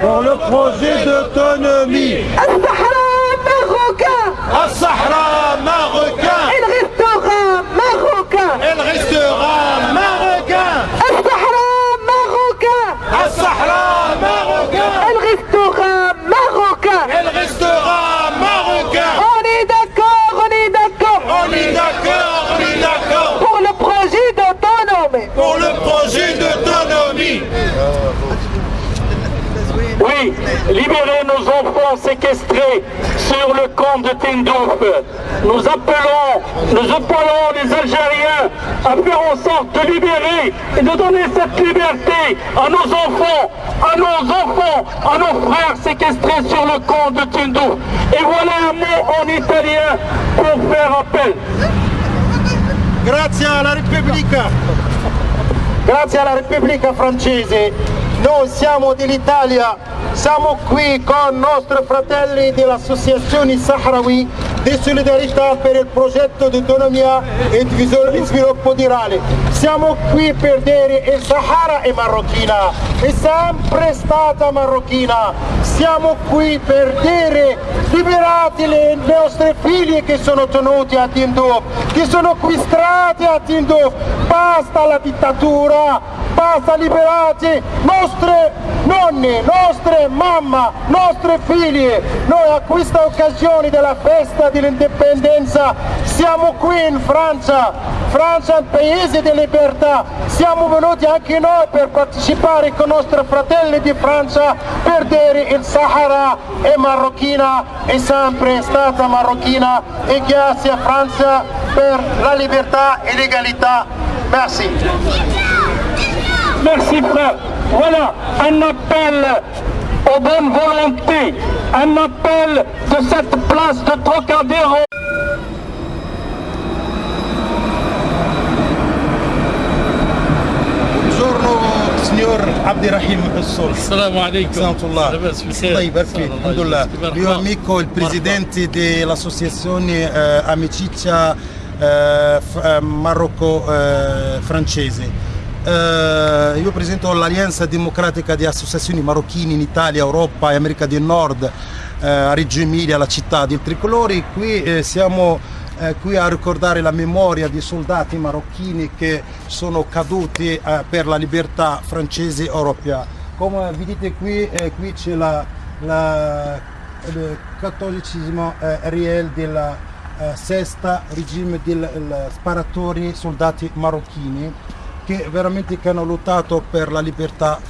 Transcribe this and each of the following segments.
Pour le projet d'autonomie. الصحراء marocain. Elle restera marocain. Elle restera marocain. الصحراء marocain. Elle restera marocain. Elle restera marocain. On est d'accord. On est d'accord. Pour le projet d'autonomie. Pour le projet d'autonomie. Oui, libérer nos enfants séquestrés sur le camp de Tindouf. Nous appelons les Algériens à faire en sorte de libérer et de donner cette liberté à nos enfants, à nos frères séquestrés sur le camp de Tindouf. Et voilà un mot en italien pour faire appel. Grazie alla Repubblica. Grazie alla Repubblica francese. Noi siamo dell'Italia, siamo qui con i nostri fratelli dell'Associazione Sahrawi di solidarietà per il progetto di autonomia e di sviluppo rurale. Siamo qui per dire che il Sahara è marocchina, è sempre stata marocchina. Siamo qui per dire liberate i nostri figli che sono tenuti a Tindouf, che sono sequestrati a Tindouf. Basta la dittatura, basta liberate nostre nonni, nostre mamme, nostre figlie. Noi a questa occasione della festa dell'indipendenza siamo qui in Francia, è un paese di libertà. Siamo venuti anche noi per partecipare con i nostri fratelli di Francia per dire il Sahara è marocchina, è sempre stata marocchina e grazie a Francia per la libertà e l'égalité. Merci. Merci frère. Voilà un appel aux bonnes volontés, un appel de cette place de Trocadéro. Buongiorno signor Abdirahim Assol. Assalamu alaikum. Allah يبارك فيك. الحمد لله. Mio amico il presidente dell'associazione Amicizia Marocco francese. Io presento l'Alleanza Democratica di Associazioni Marocchine in Italia, Europa e America del Nord, a Reggio Emilia, la città del Tricolore. Qui siamo qui a ricordare la memoria di soldati marocchini che sono caduti per la libertà francese e europea. Come vedete qui c'è il 14° riel della sesta regime dei sparatori soldati marocchini che veramente hanno lottato per la libertà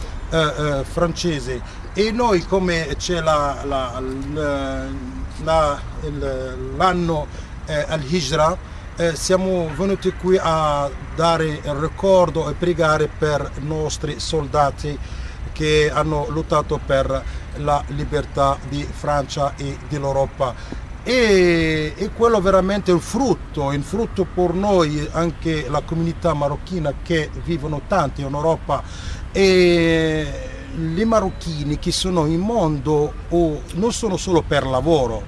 francese. E noi, come c'è l'anno al-Hijra, siamo venuti qui a dare il ricordo e pregare per i nostri soldati che hanno lottato per la libertà di Francia e dell'Europa. E quello veramente è un frutto per noi, anche la comunità marocchina che vivono tanti in Europa, e i marocchini che sono in mondo non sono solo per lavoro,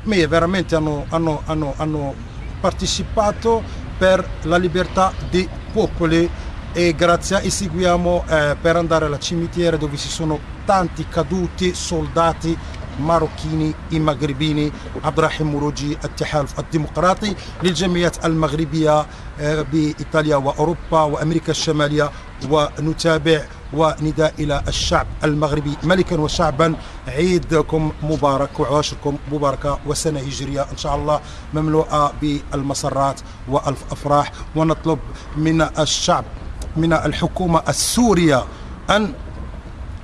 ma veramente hanno partecipato per la libertà dei popoli. E grazie e seguiamo per andare alla cimitero dove ci sono tanti caduti soldati ماروكيني مغربيني. عبد الرحيم مروجي، التحالف الديمقراطي للجمعيات المغربية بإيطاليا وأوروبا وأمريكا الشمالية، ونتابع ونداء إلى الشعب المغربي ملكا وشعبا: عيدكم مبارك وعواشركم مباركة وسنة هجرية إن شاء الله مملوءة بالمسرات والأفراح. ونطلب من الشعب، من الحكومة السورية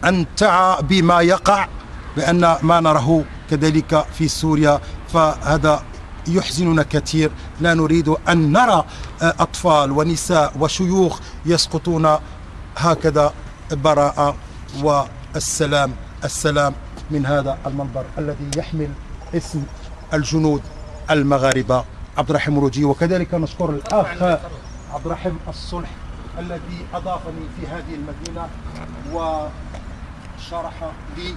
أن تعى بما يقع، بأن ما نراه كذلك في سوريا فهذا يحزننا كثير. لا نريد أن نرى أطفال ونساء وشيوخ يسقطون هكذا براءة. والسلام من هذا المنبر الذي يحمل اسم الجنود المغاربة عبد الرحيم مروجي. وكذلك نشكر الأخ عبد الرحيم الصلح الذي أضافني في هذه المدينة وشرح لي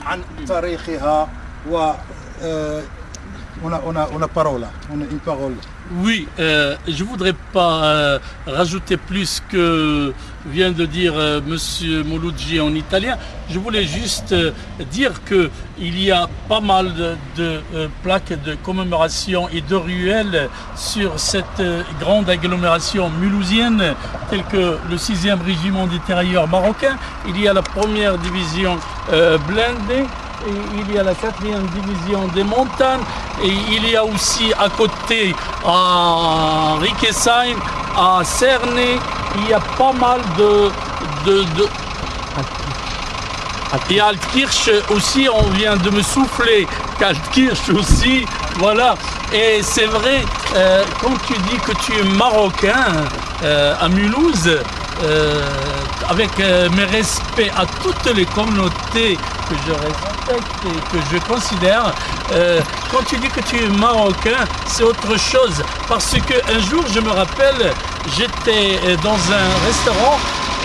عن تاريخها una parola, une parole. Oui, je ne voudrais pas rajouter plus que vient de dire Monsieur Mouloudji en italien. Je voulais juste dire qu'il y a pas mal de plaques de commémoration et de ruelles sur cette grande agglomération mulhousienne, telle que le 6e régiment des tirailleurs marocains. Il y a la première division blindée. Et il y a la 4e division des montagnes et il y a aussi à côté à Riquesheim, à Cernay, il y a pas mal et Altkirch aussi, on vient de me souffler qu'Altkirch aussi, voilà. Et c'est vrai, quand tu dis que tu es marocain à Mulhouse, avec mes respects à toutes les communautés que je respecte et que je considère, quand tu dis que tu es marocain, c'est autre chose. Parce qu'un jour, je me rappelle, j'étais dans un restaurant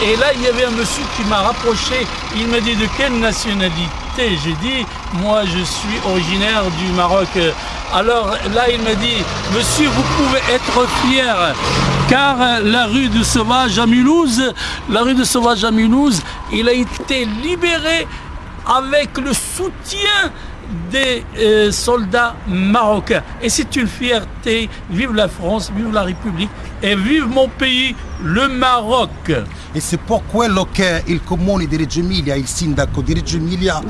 et là, il y avait un monsieur qui m'a rapproché. Il m'a dit de quelle nationalité? J'ai dit, moi, je suis originaire du Maroc. Alors là, il m'a dit, monsieur, vous pouvez être fier, car la rue de Sauvage à Mulhouse, il a été libéré avec le soutien des soldats marocains. Et c'est une fierté. Vive la France, vive la République e vive mon pays, le Maroc. E se può quello che il comune di Reggio Emilia, il sindaco di Reggio Emilia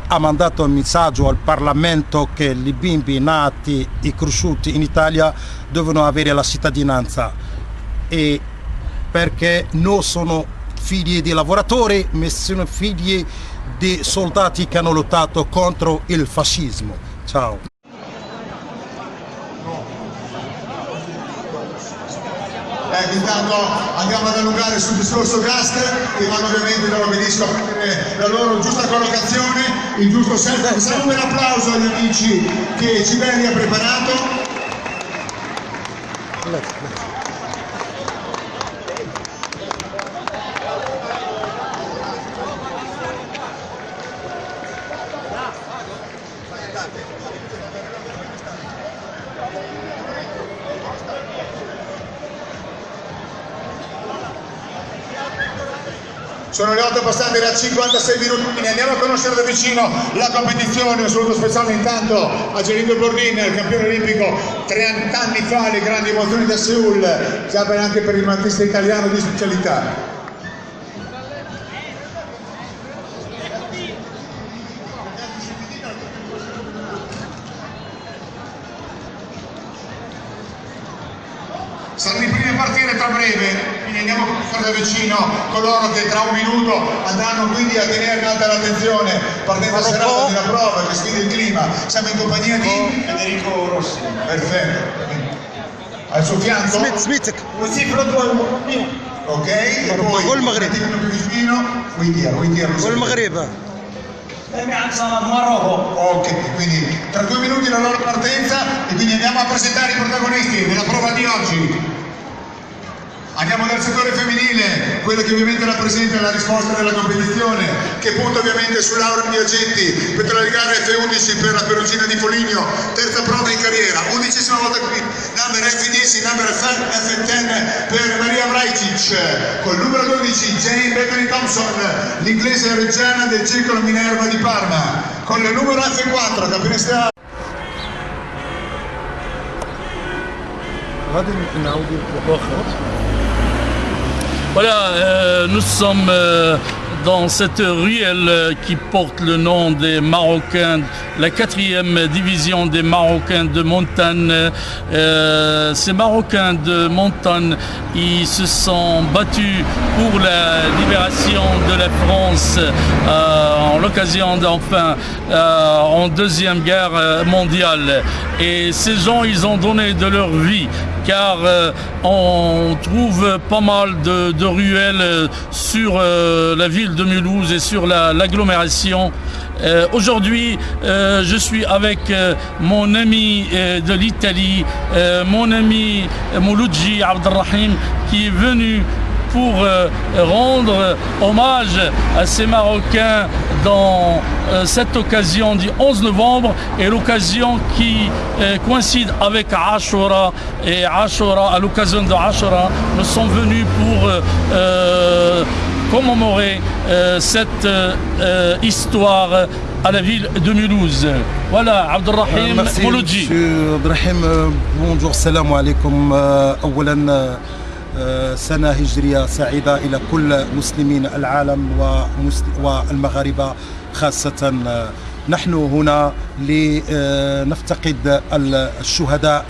ha mandato un messaggio al Parlamento che i bimbi nati e cresciuti in Italia devono avere la cittadinanza, e perché non sono figli di lavoratori ma sono figli di soldati che hanno lottato contro il fascismo. Ciao. Intanto andiamo ad allungare sul discorso cast, che vanno ovviamente dall'obelisco a prendere la loro giusta collocazione, il giusto selfie. Facciamo un applauso agli amici che Ciberia ha preparato. Sono le 8 passate da 56 minuti, andiamo a conoscere da vicino la competizione. Un saluto speciale intanto a Gerindo Bordin, il campione olimpico 30 anni fa, le grandi emozioni da Seul, sapere anche per il mattista italiano di specialità. Saranno i primi a partire tra breve, quindi andiamo a conoscere da vicino coloro che tra un minuto andranno quindi a tenere in alta l'attenzione, partenza serata della prova che sfida il clima. Siamo in compagnia di Federico Rossi. Perfetto. Al suo fianco? Smith. Ok, e poi un attimo più vicino, Windier. Col Maghreb. Ok, quindi tra 2 minuti la loro partenza e quindi andiamo a presentare i protagonisti della prova di oggi. Andiamo dal settore femminile, quello che ovviamente rappresenta la risposta della competizione, che punta ovviamente su Laura Biagetti per la gara F11 per la Perugina di Foligno, terza prova in carriera, 11ª volta qui, number F10, number F10 per Maria Vrajcic, col numero 12 Jane Bethany Thompson, l'inglese reggiana del Circolo Minerva di Parma, con il numero F4, campionessa. Voilà, nous sommes dans cette ruelle qui porte le nom des Marocains, la 4e division des Marocains de montagne. Ces Marocains de montagne, ils se sont battus pour la libération de la France en l'occasion en Deuxième Guerre mondiale. Et ces gens, ils ont donné de leur vie, car on trouve pas mal de ruelles sur la ville de Mulhouse et sur l'agglomération. Aujourd'hui, je suis avec mon ami de l'Italie, mon ami Mouloudji Abdelrahim, qui est venu pour rendre hommage à ces Marocains dans cette occasion du 11 novembre et l'occasion qui coïncide avec Ashura. Et Ashura, à l'occasion de Ashura, nous sommes venus pour commémorer cette histoire à la ville de Mulhouse. Voilà, Abdelrahim Mouloudji. Abdelrahim, bonjour, salam alaikum. أولا سنة هجرية سعيدة إلى كل مسلمين العالم والمغاربة خاصة. نحن هنا لنفتقد الشهداء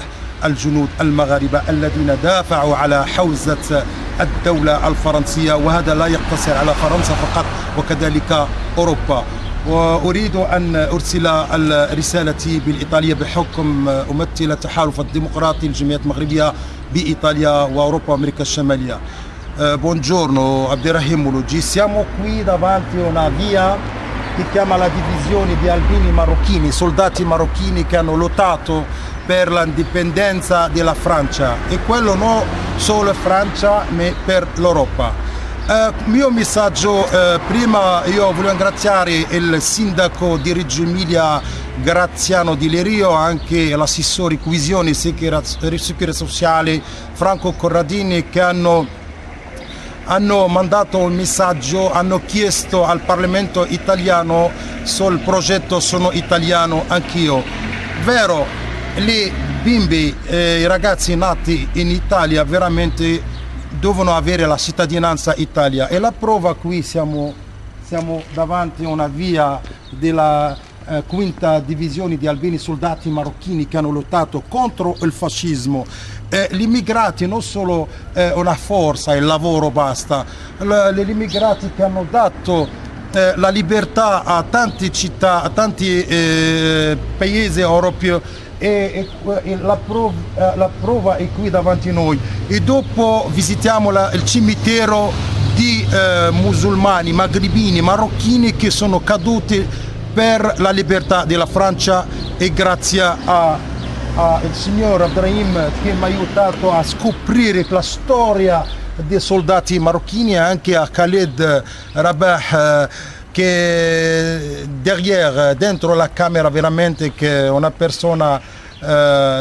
الجنود المغاربة الذين دافعوا على حوزة الدولة الفرنسية، وهذا لا يقتصر على فرنسا فقط وكذلك أوروبا. وأريد أن أرسل رسالتي بالإيطالية بحكم أمثل التحالف الديمقراطي للجمعيات المغربية بإيطاليا وأوروبا وأمريكا الشمالية. Buongiorno, Abderrahim Mouloudji. Siamo qui davanti a una via che chiama la divisione di albini marocchini, soldati marocchini che hanno lottato per l'indipendenza della Francia, e quello non solo Francia ma per l'Europa. Mio messaggio, prima io voglio ringraziare il sindaco di Reggio Emilia Graziano Di Lerio, anche l'assessore coesione e sicurezza sociale Franco Corradini, che hanno mandato un messaggio, hanno chiesto al Parlamento italiano sul progetto Sono Italiano Anch'io. Vero, i bimbi e i ragazzi nati in Italia veramente devono avere la cittadinanza Italia, e la prova qui siamo davanti a una via della quinta divisione di albini soldati marocchini che hanno lottato contro il fascismo. Gli immigrati non solo una forza, il lavoro basta, gli immigrati che hanno dato la libertà a tante città, a tanti paesi europei, e la prova è qui davanti a noi. E dopo visitiamo il cimitero di musulmani, magrebini, marocchini che sono caduti per la libertà della Francia, e grazie al signor Abderrahim che mi ha aiutato a scoprire la storia dei soldati marocchini, e anche a Khaled Rabah che dentro la camera veramente che è una persona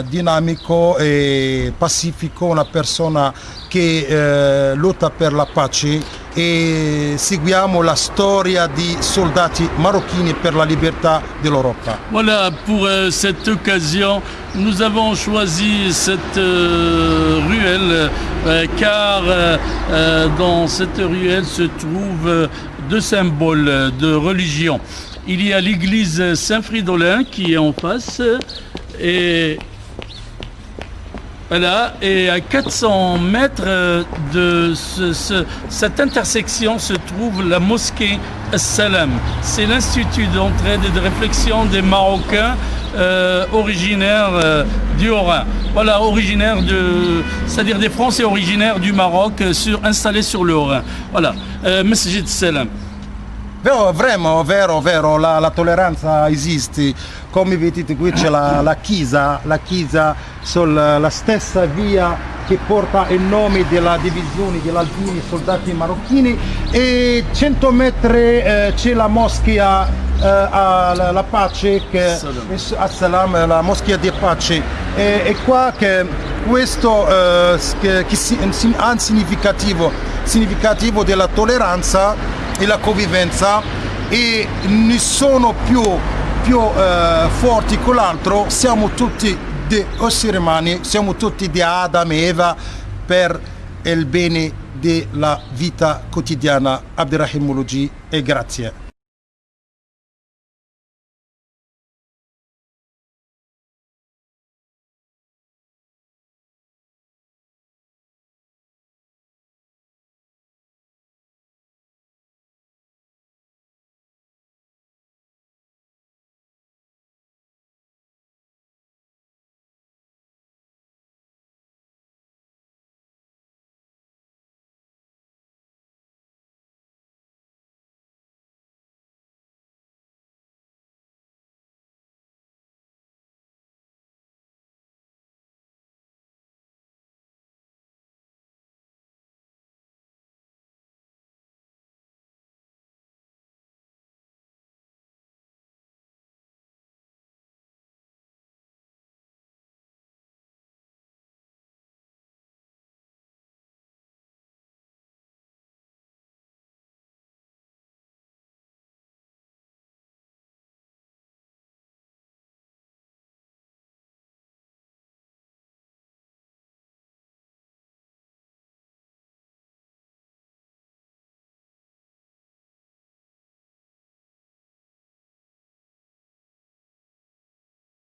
dinamico e pacifico, una persona che lotta per la pace, e seguiamo la storia di soldati marocchini per la libertà dell'Europa. Voilà, pour cette occasion, nous avons choisi cette ruelle car dans cette ruelle se trouvent deux symboles de religion. Il y a l'église Saint-Fridolin qui est en face, et voilà, et à 400 mètres de cette intersection se trouve la mosquée As-Salam. C'est l'institut d'entraide et de réflexion des Marocains originaires du Haut-Rhin. Voilà, originaires c'est-à-dire des Français originaires du Maroc installés sur le Haut-Rhin. Voilà, Masjid Salam. Vero, la tolleranza esiste. Come vedete qui c'è la chiesa sulla stessa via che porta il nome della divisione degli albini soldati marocchini, e 100 metri c'è la moschea la pace, As-Salam, la moschea di pace, e qua che questo che ha un significativo della tolleranza e la convivenza, e nessuno più forti con l'altro. Siamo tutti di esseri umani, siamo tutti di Adam e Eva per il bene della vita quotidiana. Abderrahim Mouloudji, e grazie.